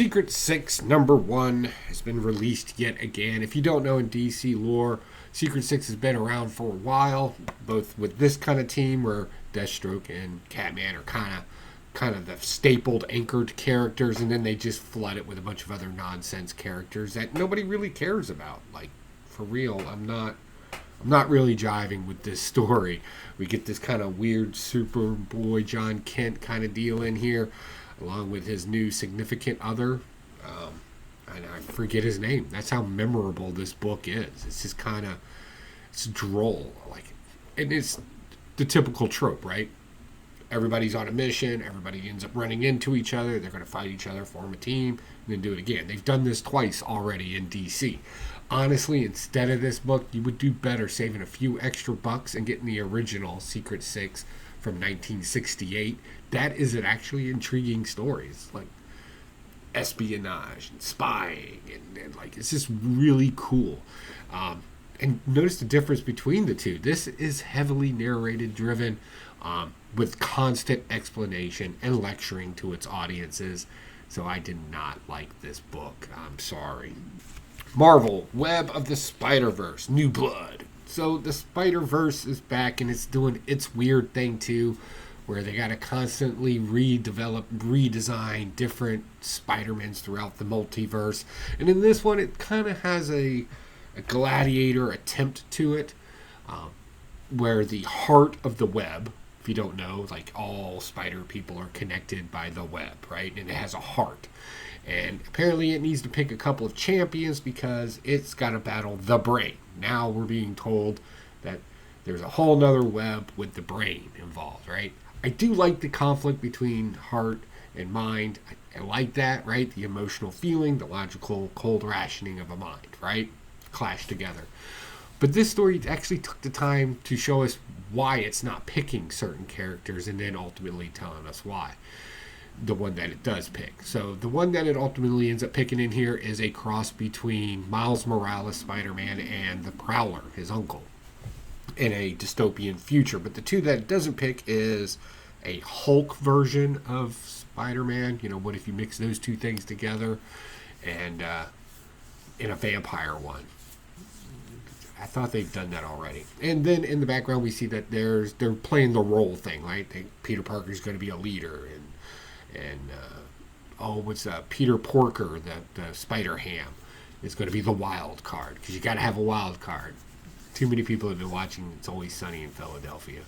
Secret 6 number 1 has been released yet again. If you don't know, in DC lore, Secret 6 has been around for a while, both with this kind of team where Deathstroke and Catman are kind of the stapled, anchored characters, and then they just flood it with a bunch of other nonsense characters that nobody really cares about. Like, for real, I'm not really jiving with this story. We get this kind of weird Superboy John Kent kind of deal in here, along with his new significant other. And I forget his name. That's how memorable this book is. It's just it's droll. And it's the typical trope, right? Everybody's on a mission. Everybody ends up running into each other. They're going to fight each other, form a team, and then do it again. They've done this twice already in DC. Honestly, instead of this book, you would do better saving a few extra bucks and getting the original Secret 6 from 1968. That is an actually intriguing story. It's like espionage and spying, and it's just really cool. And notice the difference between the two. This is heavily narrated driven, with constant explanation and lecturing to its audiences. So I did not like this book. I'm sorry. Marvel, Web of the Spider-Verse, New Blood. So the Spider-Verse is back, and it's doing its weird thing too, where they got to constantly redesign different Spider-Mans throughout the multiverse. And in this one, it kind of has a gladiator attempt to it, where the heart of the web, if you don't know, like all spider people are connected by the web, right? And it has a heart. And apparently it needs to pick a couple of champions because it's got to battle the Brain. Now we're being told that there's a whole nother web with the Brain involved, right? I do like the conflict between heart and mind. I like that, right? The emotional feeling, the logical cold rationing of a mind, right? Clash together. But this story actually took the time to show us why it's not picking certain characters and then ultimately telling us why. The one that it does pick. So the one that it ultimately ends up picking in here is a cross between Miles Morales Spider-Man and the Prowler, his uncle, in a dystopian future. But the two that it doesn't pick is a Hulk version of Spider-Man. What if you mix those two things together, and in a vampire one. I thought they've done that already. And then in the background we see that they're playing the role thing, right? Peter Parker's going to be a leader, and Peter Porker, the Spider-Ham, is going to be the wild card, because you got to have a wild card. Too many people have been watching It's Always Sunny in Philadelphia.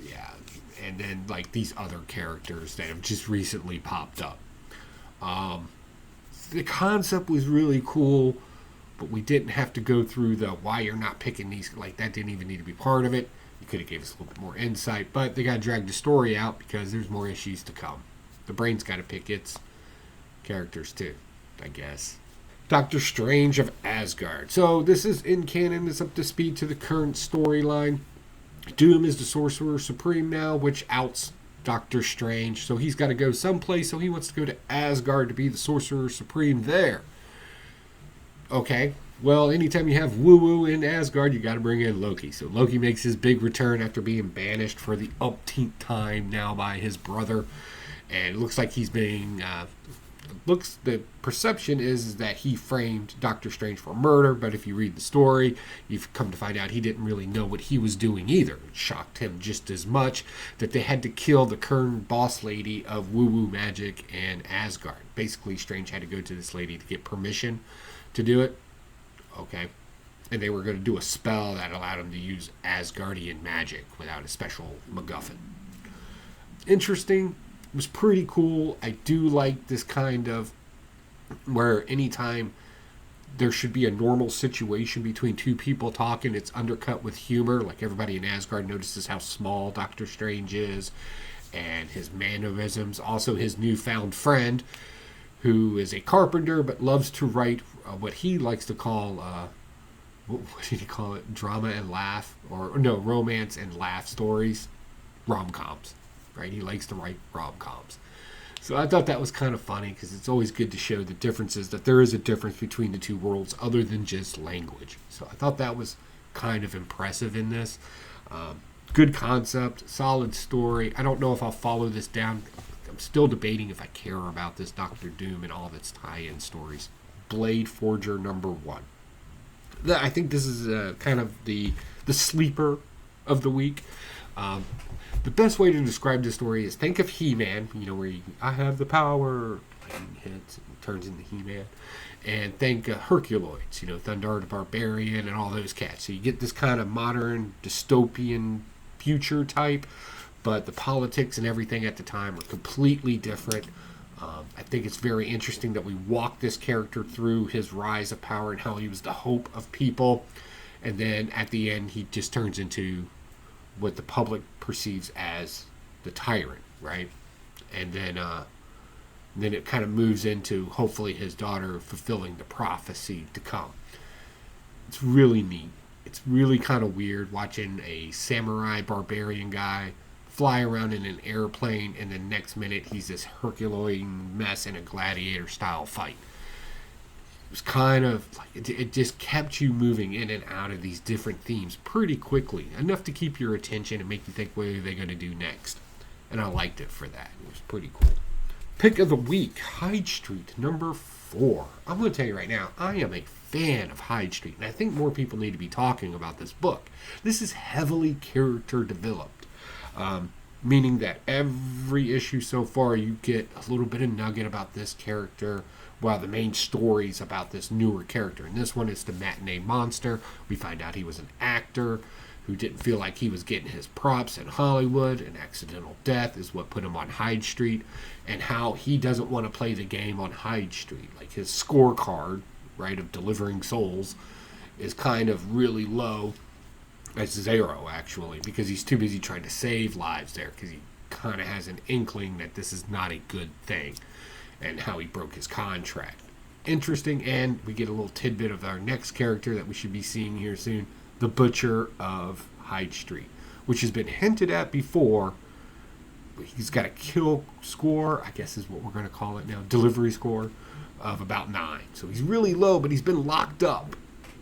Yeah, and then these other characters that have just recently popped up. The concept was really cool, but we didn't have to go through the why you're not picking these. That didn't even need to be part of it. You could have gave us a little bit more insight, but they got to drag the story out because there's more issues to come. The Brain's got to pick its characters too, I guess. Doctor Strange of Asgard. So this is in canon. It's up to speed to the current storyline. Doom is the Sorcerer Supreme now, which outs Doctor Strange. So he's got to go someplace. So he wants to go to Asgard to be the Sorcerer Supreme there. Okay. Well, anytime you have woo-woo in Asgard, you got to bring in Loki. So Loki makes his big return after being banished for the umpteenth time now by his brother. And it looks like he's being... the perception is that he framed Doctor Strange for murder, but if you read the story, you've come to find out he didn't really know what he was doing either. It shocked him just as much that they had to kill the current boss lady of woo-woo magic and Asgard. Basically, Strange had to go to this lady to get permission to do it. Okay. And they were going to do a spell that allowed him to use Asgardian magic without a special MacGuffin. Interesting. It was pretty cool. I do like this kind of where anytime there should be a normal situation between two people talking, it's undercut with humor. Like everybody in Asgard notices how small Doctor Strange is and his mannerisms. Also his newfound friend, who is a carpenter but loves to write what he likes to call, what did he call it? Drama and laugh, romance and laugh stories, rom-coms, right? He likes to write rom-coms. So I thought that was kind of funny because it's always good to show the differences, that there is a difference between the two worlds other than just language. So I thought that was kind of impressive in this. Good concept, solid story. I don't know if I'll follow this down. I'm still debating if I care about this Doctor Doom and all of its tie-in stories. Blade Forger #1. I think this is kind of the sleeper of the week. The best way to describe this story is think of He-Man, where I have the power, lightning hits and turns into He-Man. And think Herculoids, Thundar the Barbarian and all those cats. So you get this kind of modern dystopian future type, but the politics and everything at the time are completely different. I think it's very interesting that we walk this character through his rise of power and how he was the hope of people. And then at the end, he just turns into what the public perceives as the tyrant, right? And then it kind of moves into hopefully his daughter fulfilling the prophecy to come. It's really neat. It's really kind of weird watching a samurai barbarian guy fly around in an airplane, and the next minute he's this Herculean mess in a gladiator style fight. It was kind of like it just kept you moving in and out of these different themes pretty quickly, enough to keep your attention and make you think, what are they going to do next? And I liked it for that. It was pretty cool. Pick of the week, Hyde Street #4. I'm going to tell you right now, I am a fan of Hyde Street, and I think more people need to be talking about this book. This is heavily character developed, meaning that every issue so far you get a little bit of nugget about this character, while the main story is about this newer character. And this one is the matinee monster. We find out he was an actor who didn't feel like he was getting his props in Hollywood. An accidental death is what put him on Hyde Street, and how he doesn't want to play the game on Hyde Street. Like his scorecard, right, of delivering souls is kind of really low. As 0, actually, because he's too busy trying to save lives there, because he kind of has an inkling that this is not a good thing, and how he broke his contract. Interesting, and we get a little tidbit of our next character that we should be seeing here soon, the Butcher of Hyde Street, which has been hinted at before. He's got a kill score, I guess is what we're going to call it now, delivery score of about 9. So he's really low, but he's been locked up,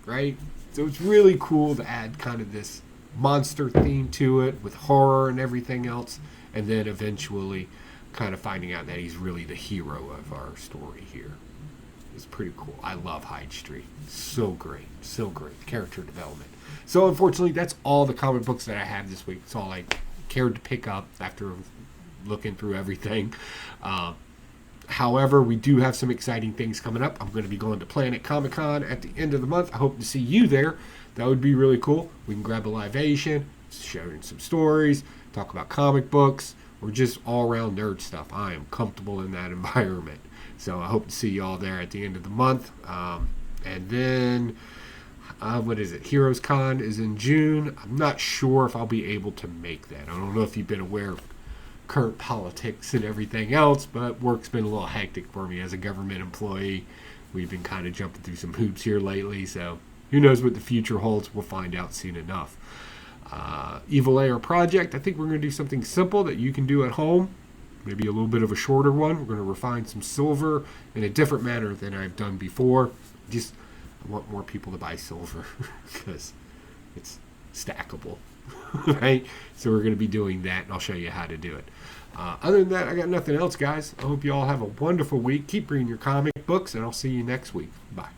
right? So it's really cool to add kind of this monster theme to it with horror and everything else, and then eventually kind of finding out that he's really the hero of our story here. It's pretty cool. I love Hyde Street. So great. So great. Character development. So unfortunately, that's all the comic books that I have this week. It's all I cared to pick up after looking through everything. However, we do have some exciting things coming up. I'm going to be going to Planet Comic-Con at the end of the month. I hope to see you there. That would be really cool. We can grab a libation, share some stories, talk about comic books, or just all-around nerd stuff. I am comfortable in that environment. So I hope to see you all there at the end of the month. And then, what is it? Heroes Con is in June. I'm not sure if I'll be able to make that. I don't know if you've been aware of current politics and everything else, but work's been a little hectic for me as a government employee. We've been kind of jumping through some hoops here lately, so who knows what the future holds. We'll find out soon enough. Evil Layer Project, I think we're going to do something simple that you can do at home, maybe a little bit of a shorter one. We're going to refine some silver in a different manner than I've done before. Just I want more people to buy silver because it's stackable. Right? So we're going to be doing that, and I'll show you how to do it. Other than that, I got nothing else, guys. I hope you all have a wonderful week. Keep reading your comic books, and I'll see you next week. Bye.